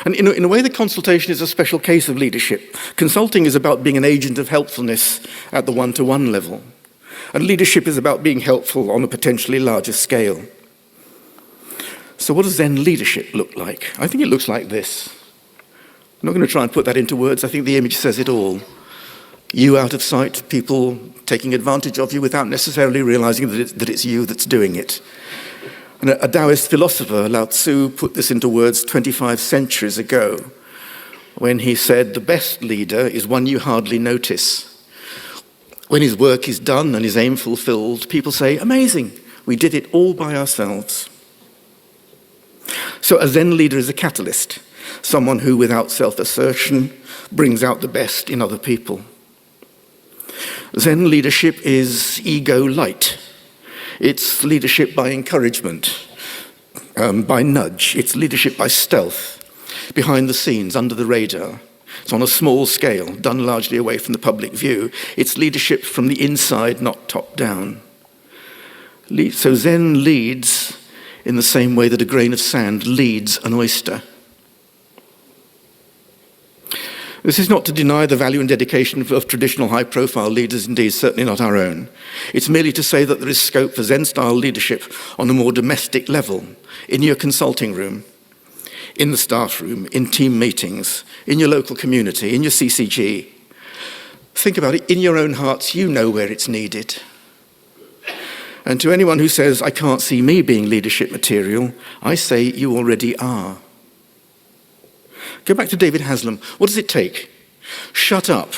And in a way, the consultation is a special case of leadership. Consulting is about being an agent of helpfulness at the one-to-one level. And leadership is about being helpful on a potentially larger scale. So what does Zen leadership look like? I think it looks like this. I'm not going to try and put that into words. I think the image says it all. You out of sight, people taking advantage of you without necessarily realizing that it's you that's doing it. And a Taoist philosopher, Lao Tzu, put this into words 25 centuries ago when he said, the best leader is one you hardly notice. When his work is done and his aim fulfilled, people say, amazing, we did it all by ourselves. So a Zen leader is a catalyst, someone who, without self-assertion, brings out the best in other people. Zen leadership is ego light. It's leadership by encouragement, by nudge. It's leadership by stealth, behind the scenes, under the radar. It's on a small scale, done largely away from the public view. It's leadership from the inside, not top down. So Zen leads in the same way that a grain of sand leads an oyster. This is not to deny the value and dedication of traditional high-profile leaders, indeed, certainly not our own. It's merely to say that there is scope for Zen-style leadership on a more domestic level, in your consulting room, in the staff room, in team meetings, in your local community, in your CCG. Think about it, in your own hearts, you know where it's needed. And to anyone who says, I can't see me being leadership material, I say you already are. Go back to David Haslam. What does it take? Shut up.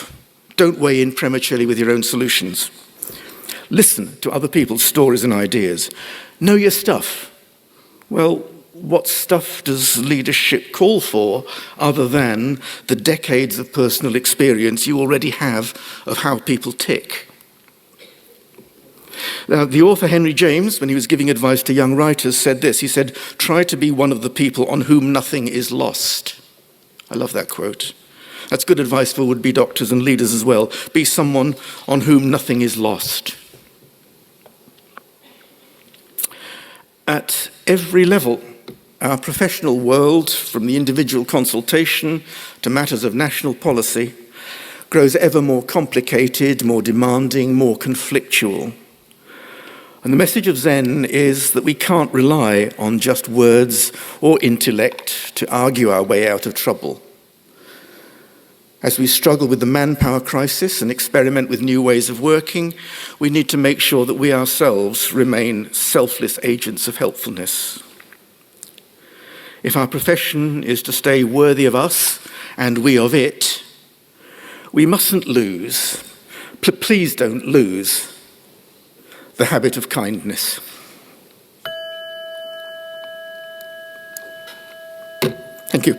Don't weigh in prematurely with your own solutions. Listen to other people's stories and ideas. Know your stuff. Well, what stuff does leadership call for other than the decades of personal experience you already have of how people tick? Now, the author Henry James, when he was giving advice to young writers, said this. He said, try to be one of the people on whom nothing is lost. I love that quote. That's good advice for would-be doctors and leaders as well. Be someone on whom nothing is lost. At every level, our professional world, from the individual consultation to matters of national policy, grows ever more complicated, more demanding, more conflictual. And the message of Zen is that we can't rely on just words or intellect to argue our way out of trouble. As we struggle with the manpower crisis and experiment with new ways of working, we need to make sure that we ourselves remain selfless agents of helpfulness. If our profession is to stay worthy of us and we of it, we mustn't lose, please don't lose, the habit of kindness. Thank you.